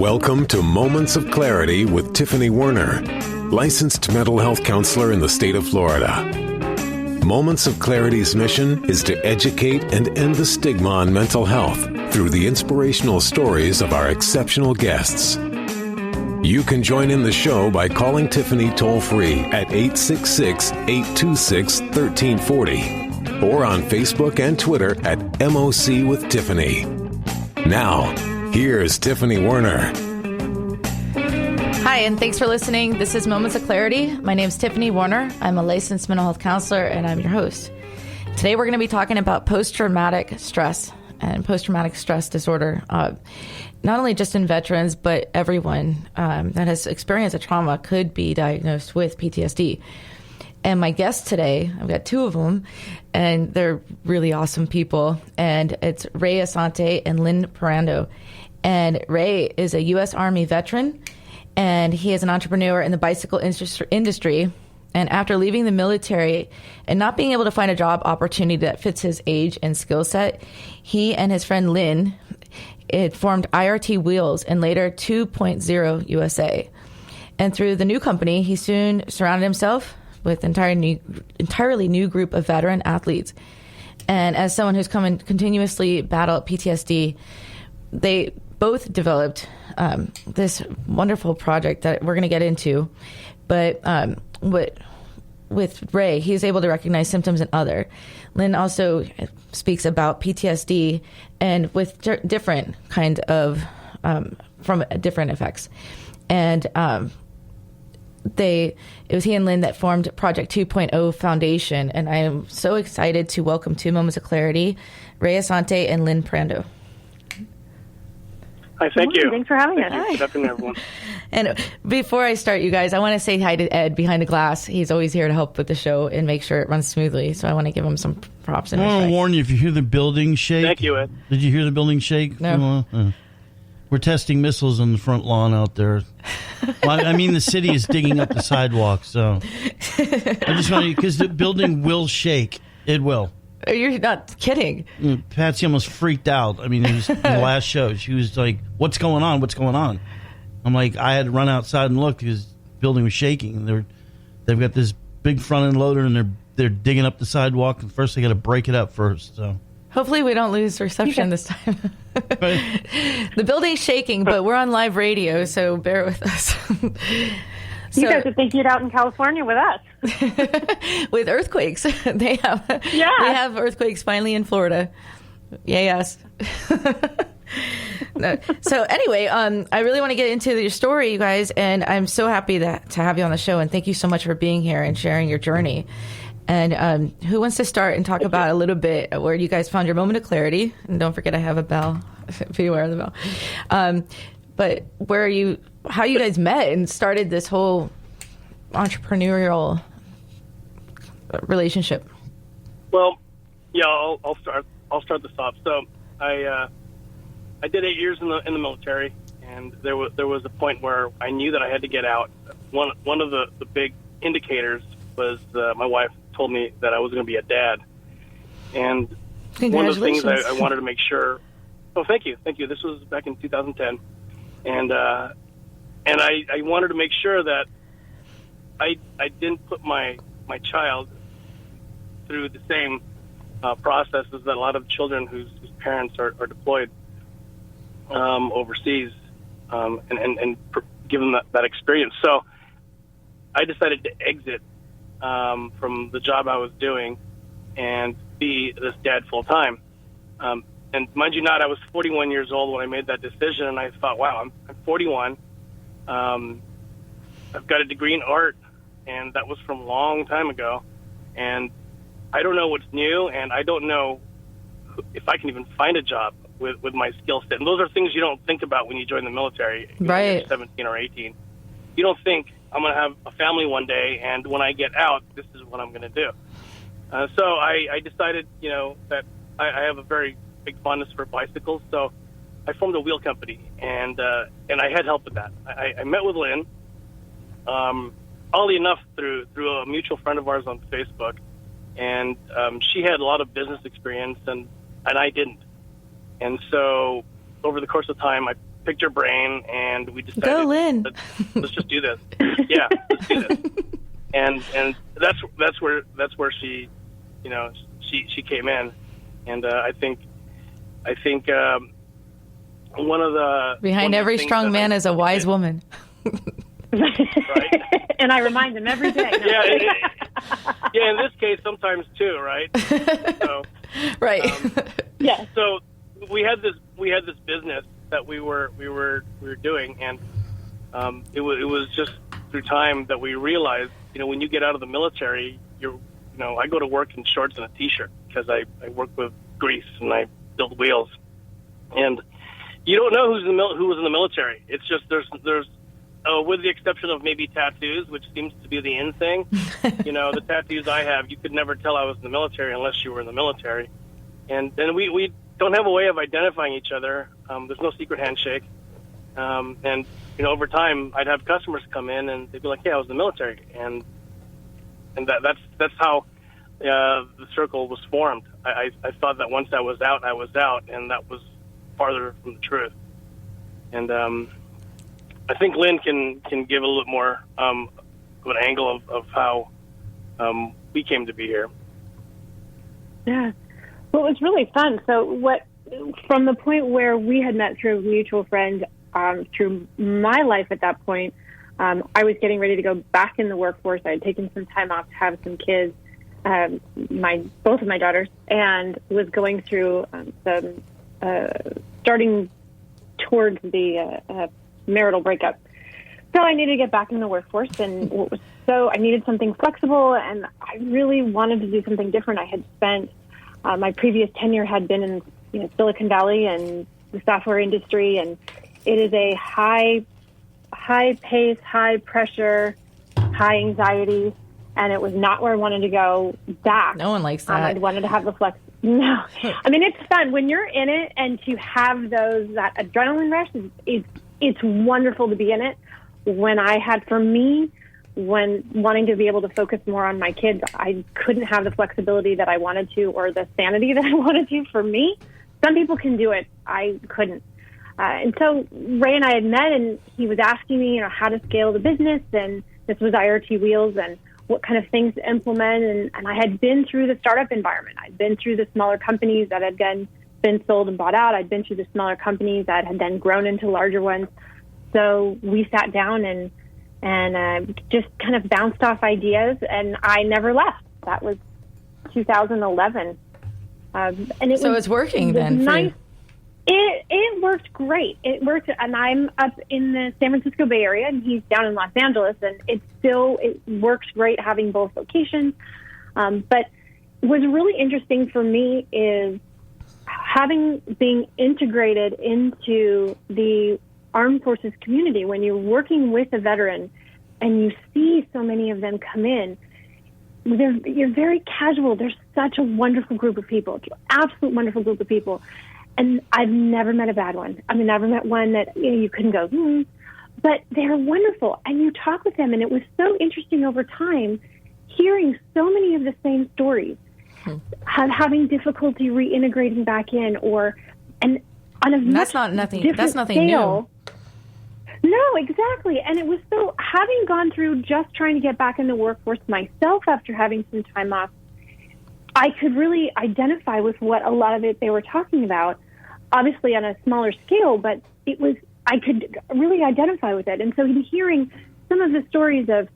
Welcome to Moments of Clarity with Tiffany Werner, licensed mental health counselor in the state of Florida. Moments of Clarity's mission is to educate and end the stigma on mental health through the inspirational stories of our exceptional guests. You can join in the show by calling Tiffany toll-free at 866-826-1340 or on Facebook and Twitter at MOC with Tiffany. Now, here's Tiffany Werner. Hi, and thanks for listening. This is Moments of Clarity. My name is Tiffany Werner. I'm a licensed mental health counselor, and I'm your host. Today, we're going to be talking about post-traumatic stress and post-traumatic stress disorder, not only just in veterans, but everyone that has experienced a trauma could be diagnosed with PTSD. And my guests today, I've got two of them, and they're really awesome people. And it's Ray Asante and Lynn Perrando. And Ray is a U.S. Army veteran, and he is an entrepreneur in the bicycle industry. And after leaving the military and not being able to find a job opportunity that fits his age and skill set, he and his friend Lynn formed IRT Wheels and later 2.0 USA. And through the new company, he soon surrounded himself with entirely new group of veteran athletes. And as someone who's come and continuously battled PTSD, they both developed this wonderful project that we're going to get into. But with Ray, he's able to recognize symptoms in other. Lynn also speaks about PTSD and with different kind of from different effects. And it was he and Lynn that formed Project 2.0 Foundation, and I am so excited to welcome to Moments of Clarity, Ray Asante and Lynn Perrando. Hi, thank you. Thanks for having us. Good afternoon, everyone. And before I start, you guys, I want to say hi to Ed behind the glass. He's always here to help with the show and make sure it runs smoothly, so I want to give him some props. I want to warn you, if you hear the building shake. Thank you, Ed. Did you hear the building shake? No. We're testing missiles on the front lawn out there. Well, I mean, the city is digging up the sidewalk, so I just want you, because the building will shake. It will. You're not kidding. Patsy almost freaked out. I mean, it was in the last show. She was like, "What's going on? What's going on?" I'm like, I had to run outside and look because the building was shaking. They've got this big front end loader, and they're digging up the sidewalk. And first, they got to break it up first. So hopefully, we don't lose reception this time. The building's shaking, but we're on live radio, so bear with us. You guys would think you'd out in California with us. With earthquakes. They have earthquakes finally in Florida. Yes. No. So anyway, I really want to get into your story, you guys, and I'm so happy to have you on the show, and thank you so much for being here and sharing your journey. And who wants to start and talk about a little bit where you guys found your moment of clarity? And don't forget, I have a bell. Be aware of the bell. But how you guys met and started this whole entrepreneurial relationship? Well, yeah, I'll start this off. So I did 8 years in the military, and there was a point where I knew that I had to get out. One of the big indicators was my wife told me that I was going to be a dad, and one of the things I wanted to make sure. Oh, thank you. This was back in 2010, and I wanted to make sure that I didn't put my child through the same processes that a lot of children whose parents are deployed overseas, and give them that experience. So I decided to exit from the job I was doing and be this dad full time. And mind you not, I was 41 years old when I made that decision, and I thought, wow, I'm 41. I've got a degree in art, and that was from a long time ago. And I don't know what's new, and I don't know if I can even find a job with my skill set. And those are things you don't think about when you join the military. Right. When you're 17 or 18. You don't think, I'm going to have a family one day, and when I get out, this is what I'm going to do. So I decided, that I have a very big fondness for bicycles, so I formed a wheel company, and I had help with that. I met with Lynn, oddly enough, through a mutual friend of ours on Facebook, and she had a lot of business experience, and I didn't. And so over the course of time, picked her brain, and we decided, go Lynn. Let's just do this. Yeah, let's do this. And that's where she, you know, she came in, and I think one of the behind every strong man is a wise woman. Right? And I remind them every day. Yeah, in this case, sometimes too, right? So, right. Yeah. So we had this business that we were doing, and it was just through time that we realized, you know, when you get out of the military, I go to work in shorts and a t-shirt because I work with grease and I build wheels, and you don't know who was in the military. It's just there's with the exception of maybe tattoos, which seems to be the in thing. You know, the tattoos I have, you could never tell I was in the military unless you were in the military. And then we don't have a way of identifying each other. There's no secret handshake. And, you know, over time, I'd have customers come in and they'd be like, "Hey, I was in the military." And that's how the circle was formed. I thought that once I was out, and that was farther from the truth. And I think Lynn can give a little bit more of an angle of how we came to be here. Yeah. Well, it was really fun. So from the point where we had met through a mutual friend, through my life at that point, I was getting ready to go back in the workforce. I had taken some time off to have some kids, both of my daughters, and was going through starting towards the marital breakup. So I needed to get back in the workforce, and I needed something flexible, and I really wanted to do something different. I had spent my previous tenure had been in Silicon Valley and the software industry, and it is a high pace, high pressure, high anxiety, and it was not where I wanted to go back. No one likes that. I wanted to have the flex. No, I mean, it's fun when you're in it, and to have that adrenaline rush it's wonderful to be in it. When wanting to be able to focus more on my kids, I couldn't have the flexibility that I wanted to, or the sanity that I wanted to. For me, some people can do it. I couldn't. And so Ray and I had met, and he was asking me, how to scale the business, and this was IRT Wheels, and what kind of things to implement. And I had been through the startup environment. I'd been through the smaller companies that had been sold and bought out. I'd been through the smaller companies that had then grown into larger ones. So we sat down and just kind of bounced off ideas, and I never left. That was 2011. And it's working then. Nice. It worked great. It worked, and I'm up in the San Francisco Bay Area, and he's down in Los Angeles, and it works great having both locations. But what's really interesting for me is being integrated into the Armed Forces community. When you're working with a veteran and you see so many of them come in, you're very casual. They're such a wonderful group of people, absolute wonderful group of people. And I've never met a bad one. I mean, never met one that you couldn't go, but they're wonderful. And you talk with them, and it was so interesting over time, hearing so many of the same stories, having difficulty reintegrating back in, and on a that's nothing scale, new. No, exactly. And it was so, having gone through just trying to get back in the workforce myself after having some time off, I could really identify with what a lot of it they were talking about, obviously on a smaller scale, but I could really identify with it. And so hearing some of the stories of,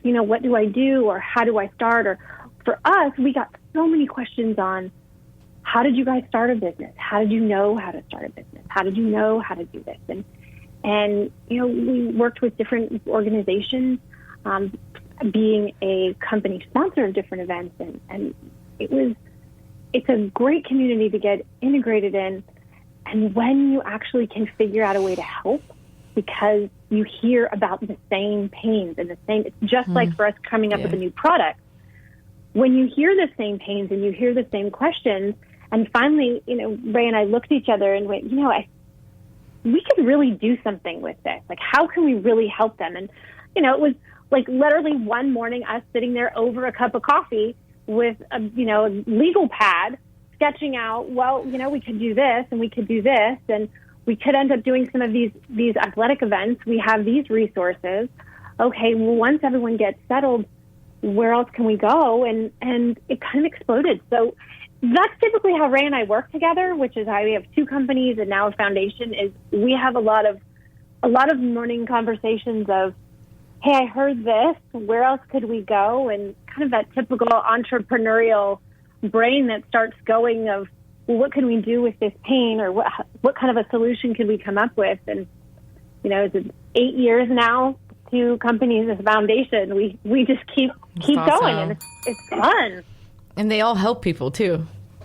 what do I do, or how do I start? Or for us, we got so many questions on, how did you guys start a business? How did you know how to start a business? How did you know how to do this? And we worked with different organizations, being a company sponsor of different events, and it's a great community to get integrated in. And when you actually can figure out a way to help, because you hear about the same pains and it's just like for us coming up with a new product. When you hear the same pains and you hear the same questions, and finally, Ray and I looked at each other and went, we could really do something with this. Like, how can we really help them? And, it was like literally one morning, us sitting there over a cup of coffee with a legal pad, sketching out, we could do this and we could do this. And we could end up doing some of these athletic events. We have these resources. Okay, well, once everyone gets settled, where else can we go? And it kind of exploded. So that's typically how Ray and I work together, which is how we have two companies and now a foundation. Is we have a lot of morning conversations of, hey, I heard this. Where else could we go? And kind of that typical entrepreneurial brain that starts going of, well, what can we do with this pain, or what kind of a solution could we come up with? And it's 8 years now, two companies as a foundation. We just keep awesome. going, and it's fun. And they all help people too.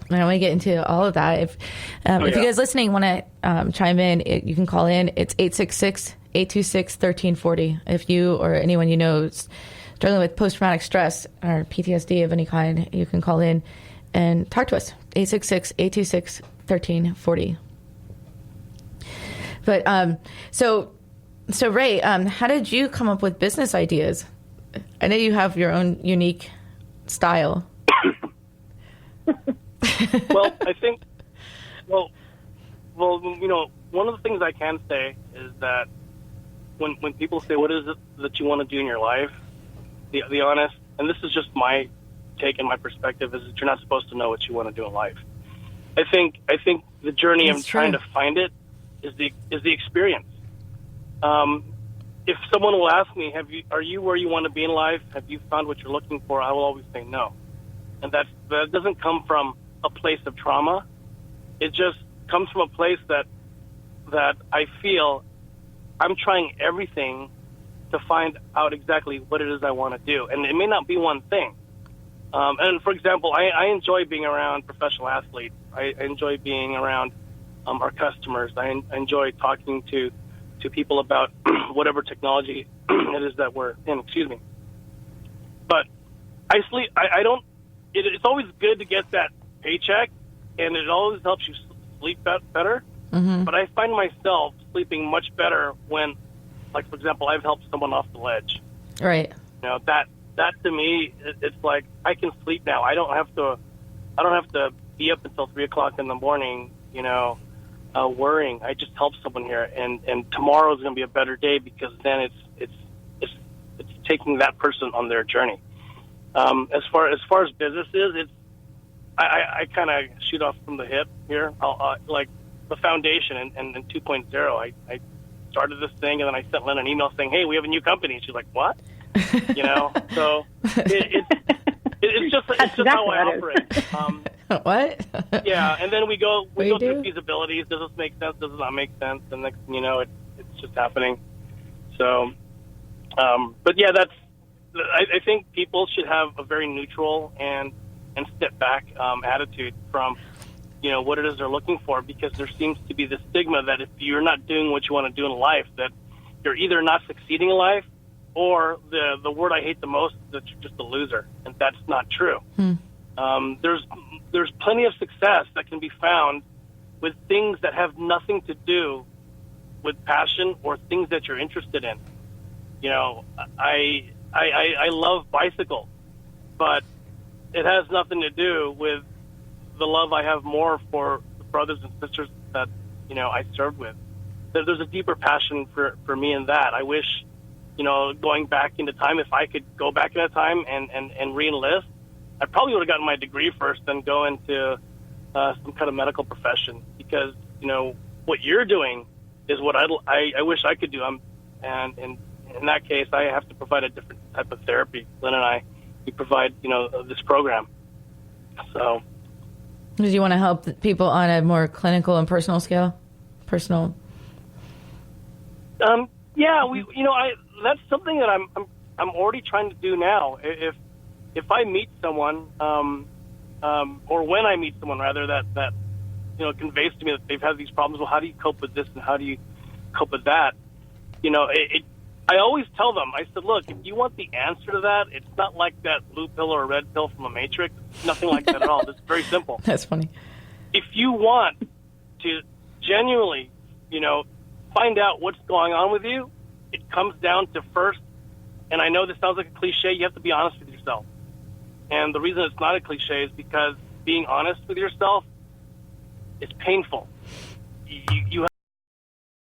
And I want to get into all of that. If you guys listening want to chime in, you can call in. It's 866-826-1340. If you or anyone you know is struggling with post-traumatic stress or PTSD of any kind, you can call in and talk to us. 866-826-1340. But so Ray, how did you come up with business ideas? I know you have your own unique style. Well, I think, one of the things I can say is that when people say, what is it that you want to do in your life, the honest, and this is just my take and my perspective, is that you're not supposed to know what you want to do in life. I think the journey of trying to find it is the experience. If someone will ask me, are you where you want to be in life? Have you found what you're looking for? I will always say no. And that doesn't come from a place of trauma. It just comes from a place that I feel I'm trying everything to find out exactly what it is I want to do. And it may not be one thing. And for example, I enjoy being around professional athletes. I enjoy being around our customers. I enjoy talking to people about whatever technology it is that we're in. Excuse me. But I don't. It's always good to get that paycheck, and it always helps you sleep better. Mm-hmm. But I find myself sleeping much better when, like, for example, I've helped someone off the ledge. Right. That to me, it's like I can sleep now. I don't have to be up until 3:00 in the morning, worrying. I just helped someone here, and tomorrow's going to be a better day because then it's taking that person on their journey. As far as business is, I kind of shoot off from the hip here. Like the foundation and 2.0, I started this thing, and then I sent Lynn an email saying, hey, we have a new company. And she's like, what? So it's just how I operate. What? Yeah, and then we go through feasibilities. Does this make sense? Does it not make sense? And next thing you know, it's just happening. So, but yeah, I think people should have a very neutral and step back attitude from what it is they're looking for, because there seems to be this stigma that if you're not doing what you want to do in life, that you're either not succeeding in life, or the word I hate the most is that you're just a loser, and that's not true. There's plenty of success that can be found with things that have nothing to do with passion or things that you're interested in. I love bicycles, but it has nothing to do with the love I have more for the brothers and sisters that, I served with. There's a deeper passion for me in that. I wish, going back into time, if I could go back into time and re-enlist, I probably would have gotten my degree first and go into some kind of medical profession, because, what you're doing is what I wish I could do. And in that case, I have to provide a different type of therapy. Lynn and we provide, this program. So, do you want to help people on a more clinical and personal scale? Yeah, that's something that I'm already trying to do now. If I meet someone, or when I meet someone rather, that conveys to me that they've had these problems. Well, how do you cope with this and how do you cope with that? I always tell them, I said, look, if you want the answer to that, it's not like that blue pill or red pill from a Matrix. It's nothing like that at all. It's very simple. That's funny. If you want to genuinely, find out what's going on with you, it comes down to first, and I know this sounds like a cliche, you have to be honest with yourself. And the reason it's not a cliche is because being honest with yourself is painful. You